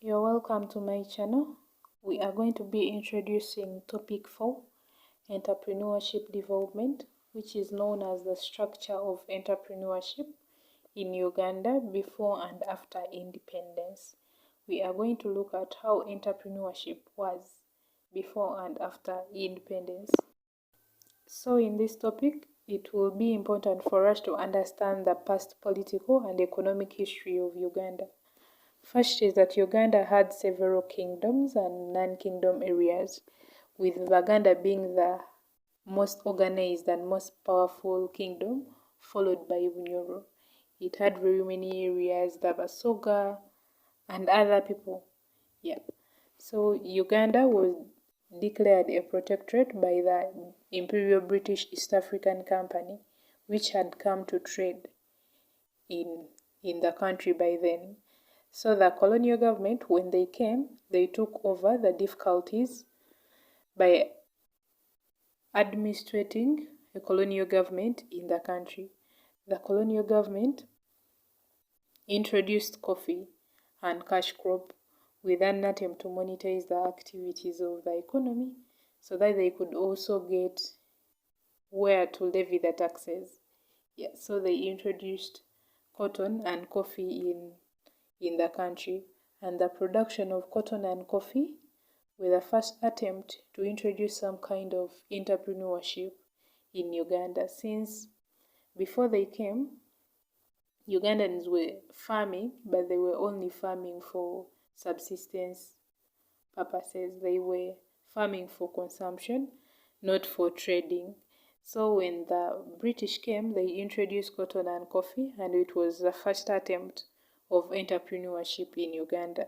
You're welcome to my channel. We are going to be introducing topic 4, entrepreneurship development, which is known as the structure of entrepreneurship in Uganda before and after independence. We are going to look at how entrepreneurship was before and after independence. So in this topic, it will be important for us to understand the past political and economic history of Uganda. First is that Uganda had several kingdoms and non-kingdom areas, with Uganda being the most organized and most powerful kingdom, followed by Bunyoro. It had very many areas, the Basoga and other people. So Uganda was declared a protectorate by the Imperial British East African Company, which had come to trade in the country by then. So the colonial government, when they came, they took over the difficulties by administrating a colonial government in the country. The colonial government introduced coffee and cash crop with an attempt to monetize the activities of the economy so that they could also get where to levy the taxes. So they introduced cotton and coffee in the country, and the production of cotton and coffee were the first attempt to introduce some kind of entrepreneurship in Uganda, since before they came, Ugandans were farming, but they were only farming for subsistence purposes. They were farming for consumption, not for trading. So when the British came, they introduced cotton and coffee, and it was the first attempt of entrepreneurship in Uganda.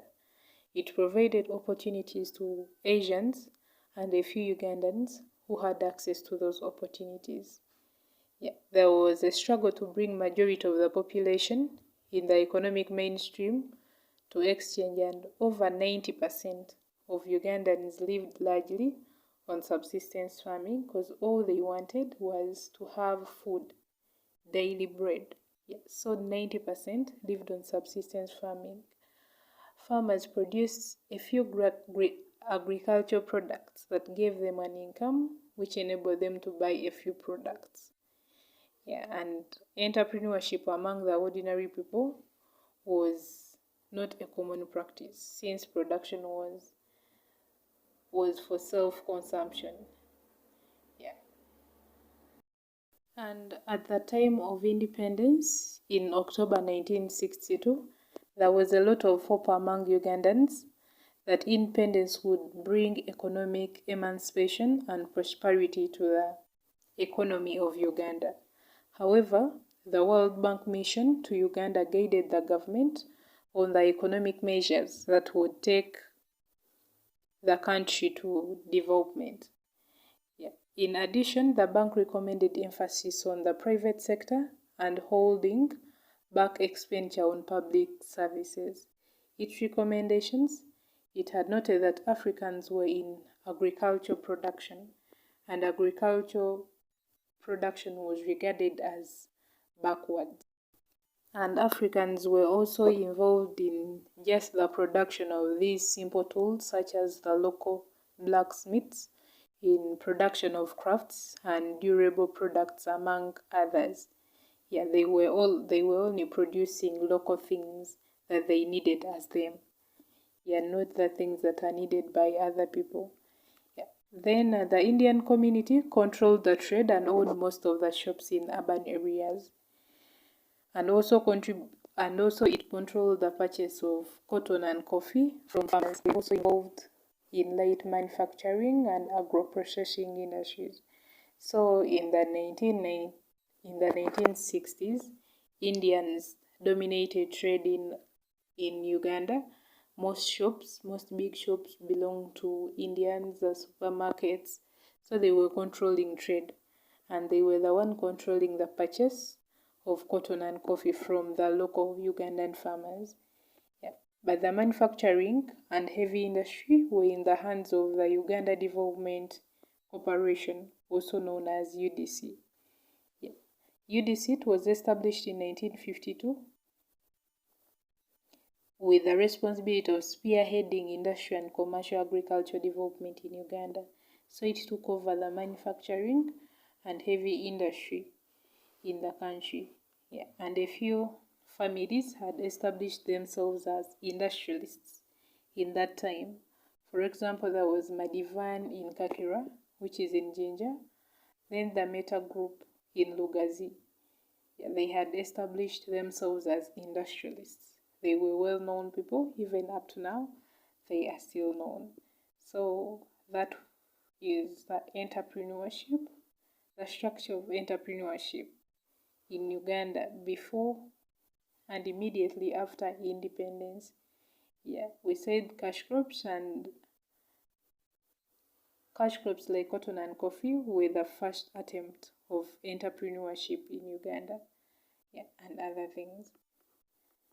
It provided opportunities to Asians and a few Ugandans who had access to those opportunities. There was a struggle to bring majority of the population in the economic mainstream to exchange, and over 90% of Ugandans lived largely on subsistence farming because all they wanted was to have food, daily bread. So 90% lived on subsistence farming. Farmers produced a few agricultural products that gave them an income, which enabled them to buy a few products. And entrepreneurship among the ordinary people was not a common practice, since production was for self-consumption. And at the time of independence, in October 1962, there was a lot of hope among Ugandans that independence would bring economic emancipation and prosperity to the economy of Uganda. However, the World Bank mission to Uganda guided the government on the economic measures that would take the country to development. In addition, the bank recommended emphasis on the private sector and holding back expenditure on public services. Its recommendations, it had noted that Africans were in agricultural production, and agricultural production was regarded as backward. And Africans were also involved in just the production of these simple tools, such as the local blacksmiths, in production of crafts and durable products, among others. They were only producing local things that they needed as them. Not the things that are needed by other people. Then the Indian community controlled the trade and owned most of the shops in urban areas. And also it controlled the purchase of cotton and coffee from farmers. They also involved in light manufacturing and agro-processing industries. So in the 1960s, Indians dominated trade in Uganda. Most big shops belonged to Indians, the supermarkets. So they were controlling trade, and they were the one controlling the purchase of cotton and coffee from the local Ugandan farmers. But the manufacturing and heavy industry were in the hands of the Uganda Development Corporation, also known as UDC. UDC was established in 1952 with the responsibility of spearheading industrial and commercial agricultural development in Uganda. So it took over the manufacturing and heavy industry in the country. Yeah. And a few families had established themselves as industrialists in that time. For example, there was Madivan in Kakira, which is in Jinja, then the Meta Group in Lugazi. Yeah, they had established themselves as industrialists. They were well-known people, even up to now, they are still known. So that is the entrepreneurship, the structure of entrepreneurship in Uganda before and immediately after independence. Yeah, we said cash crops like cotton and coffee were the first attempt of entrepreneurship in Uganda. Yeah, and other things.